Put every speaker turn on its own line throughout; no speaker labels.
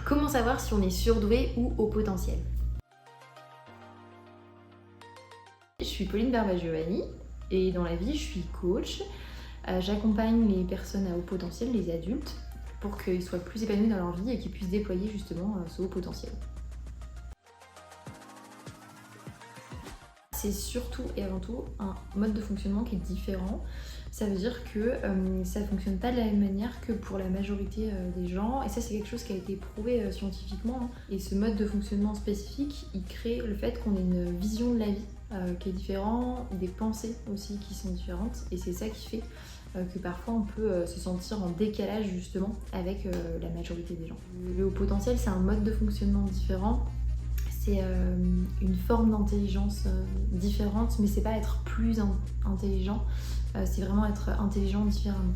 Comment savoir si on est surdoué ou haut potentiel? Je suis Pauline Barbagiovanni et dans la vie je suis coach. J'accompagne les personnes à haut potentiel, les adultes, pour qu'ils soient plus épanouis dans leur vie et qu'ils puissent déployer justement ce haut potentiel. C'est surtout et avant tout un mode de fonctionnement qui est différent. Ça veut dire que ça ne fonctionne pas de la même manière que pour la majorité des gens. Et ça, c'est quelque chose qui a été prouvé scientifiquement, hein. Et ce mode de fonctionnement spécifique, il crée le fait qu'on ait une vision de la vie qui est différente, des pensées aussi qui sont différentes. Et c'est ça qui fait que parfois on peut se sentir en décalage justement avec la majorité des gens. Le haut potentiel, c'est un mode de fonctionnement différent. C'est une forme d'intelligence différente, mais c'est pas être plus intelligent, c'est vraiment être intelligent différemment.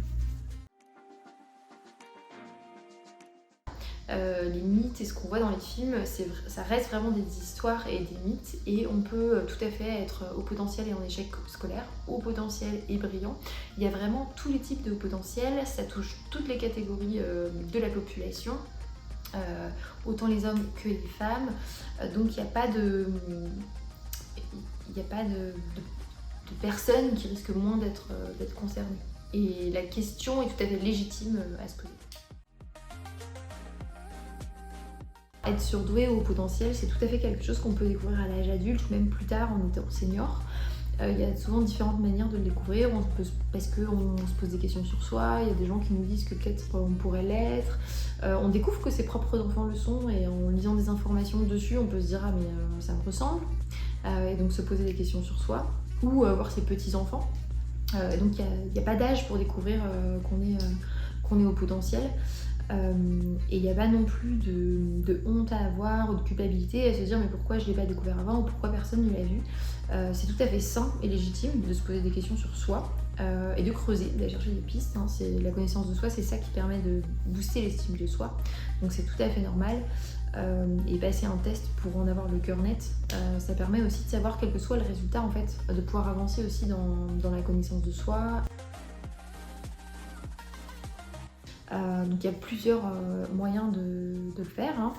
Les mythes et ce qu'on voit dans les films, ça reste vraiment des histoires et des mythes, et on peut tout à fait être haut potentiel et en échec scolaire, haut potentiel et brillant. Il y a vraiment tous les types de haut potentiel, ça touche toutes les catégories de la population. Autant les hommes que les femmes, donc il n'y a pas de personnes qui risquent moins d'être concernées. Et la question est tout à fait légitime à se poser. Être surdoué ou haut potentiel, c'est tout à fait quelque chose qu'on peut découvrir à l'âge adulte, même plus tard en étant senior. Il y a souvent différentes manières de le découvrir, parce qu'on se pose des questions sur soi, il y a des gens qui nous disent que peut-être on pourrait l'être. On découvre que ses propres enfants le sont, et en lisant des informations dessus, on peut se dire « ah mais ça me ressemble », et donc se poser des questions sur soi, ou voir ses petits-enfants. Donc il n'y a pas d'âge pour découvrir qu'on est au potentiel. Et il n'y a pas non plus de honte à avoir ou de culpabilité à se dire mais pourquoi je ne l'ai pas découvert avant ou pourquoi personne ne l'a vu. C'est tout à fait sain et légitime de se poser des questions sur soi et de creuser, d'aller chercher des pistes, hein. C'est la connaissance de soi, c'est ça qui permet de booster l'estime de soi, donc c'est tout à fait normal. Et passer un test pour en avoir le cœur net, ça permet aussi de savoir quel que soit le résultat, en fait, de pouvoir avancer aussi dans la connaissance de soi. Donc il y a plusieurs moyens de le faire, hein.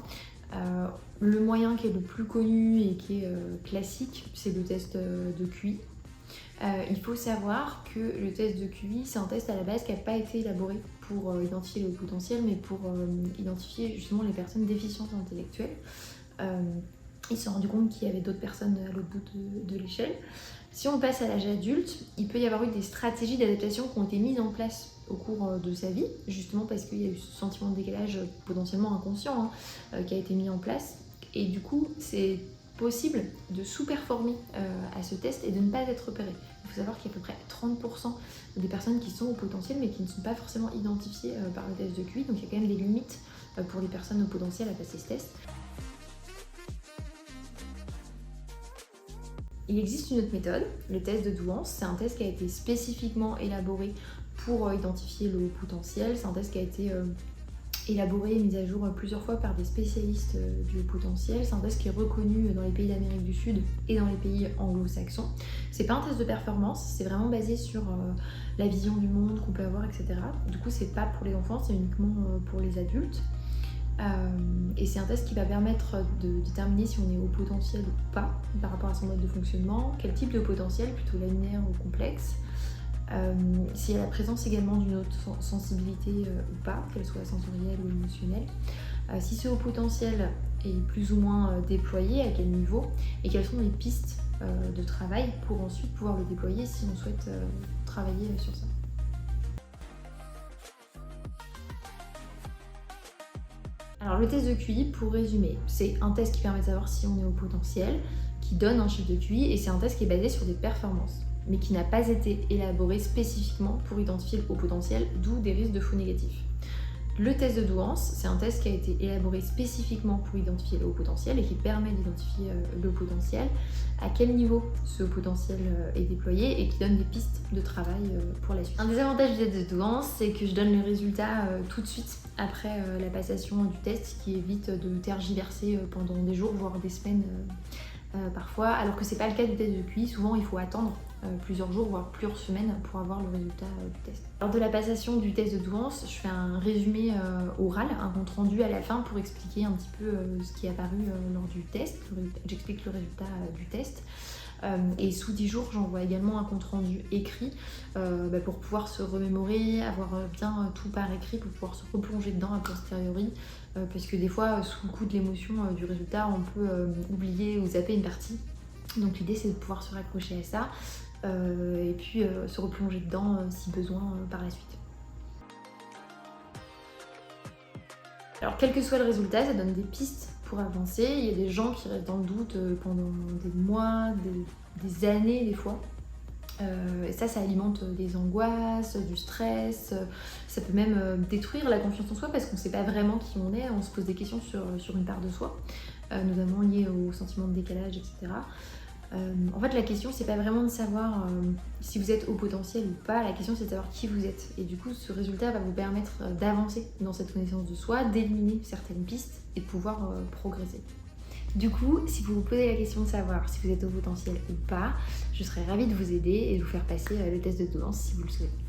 Le moyen qui est le plus connu et qui est classique, c'est le test de QI. Il faut savoir que le test de QI, c'est un test à la base qui n'a pas été élaboré pour identifier le potentiel, mais pour identifier justement les personnes déficientes intellectuelles. Ils se sont rendus compte qu'il y avait d'autres personnes à l'autre bout de l'échelle. Si on passe à l'âge adulte, il peut y avoir eu des stratégies d'adaptation qui ont été mises en place au cours de sa vie, justement parce qu'il y a eu ce sentiment de décalage potentiellement inconscient, hein, qui a été mis en place. Et du coup, c'est possible de sous-performer à ce test et de ne pas être repéré. Il faut savoir qu'il y a à peu près 30% des personnes qui sont au potentiel mais qui ne sont pas forcément identifiées par le test de QI, donc il y a quand même des limites pour les personnes au potentiel à passer ce test. Il existe une autre méthode, le test de Douance. C'est un test qui a été spécifiquement élaboré pour identifier le haut potentiel. C'est un test qui a été élaboré et mis à jour plusieurs fois par des spécialistes du haut potentiel. C'est un test qui est reconnu dans les pays d'Amérique du Sud et dans les pays anglo-saxons. C'est pas un test de performance, c'est vraiment basé sur la vision du monde qu'on peut avoir, etc. Du coup, c'est pas pour les enfants, c'est uniquement pour les adultes. Et c'est un test qui va permettre de déterminer si on est au potentiel ou pas par rapport à son mode de fonctionnement, quel type de potentiel, plutôt laminaire ou complexe, s'il y a la présence également d'une autre sensibilité ou pas, qu'elle soit sensorielle ou émotionnelle, si ce haut potentiel est plus ou moins déployé, à quel niveau, et quelles sont les pistes de travail pour ensuite pouvoir le déployer si on souhaite travailler sur ça. Alors le test de QI, pour résumer, c'est un test qui permet de savoir si on est au potentiel, qui donne un chiffre de QI, et c'est un test qui est basé sur des performances, mais qui n'a pas été élaboré spécifiquement pour identifier le haut potentiel, d'où des risques de faux négatifs. Le test de Douance, c'est un test qui a été élaboré spécifiquement pour identifier le haut potentiel et qui permet d'identifier le haut potentiel, à quel niveau ce haut potentiel est déployé et qui donne des pistes de travail pour la suite. Un des avantages du test de Douance, c'est que je donne le résultat tout de suite après la passation du test, qui évite de tergiverser pendant des jours, voire des semaines parfois, alors que c'est pas le cas du test de QI. Souvent il faut attendre plusieurs jours voire plusieurs semaines pour avoir le résultat du test. Lors de la passation du test de douance, je fais un résumé oral, un compte rendu à la fin pour expliquer un petit peu ce qui est apparu lors du test. J'explique le résultat du test. Et sous 10 jours, j'envoie également un compte rendu écrit pour pouvoir se remémorer, avoir bien tout par écrit pour pouvoir se replonger dedans a posteriori. Parce que des fois, sous le coup de l'émotion du résultat, on peut oublier ou zapper une partie. Donc l'idée, c'est de pouvoir se raccrocher à ça et puis se replonger dedans si besoin par la suite. Alors quel que soit le résultat, ça donne des pistes pour avancer. Il y a des gens qui restent dans le doute pendant des mois, des années des fois. Et ça alimente des angoisses, du stress, ça peut même détruire la confiance en soi parce qu'on ne sait pas vraiment qui on est, on se pose des questions sur une part de soi, notamment liées au sentiment de décalage, etc. En fait, la question, c'est pas vraiment de savoir si vous êtes au potentiel ou pas, la question c'est de savoir qui vous êtes. Et du coup, ce résultat va vous permettre d'avancer dans cette connaissance de soi, d'éliminer certaines pistes et de pouvoir progresser. Du coup, si vous vous posez la question de savoir si vous êtes au potentiel ou pas, je serais ravie de vous aider et de vous faire passer le test de douance si vous le souhaitez.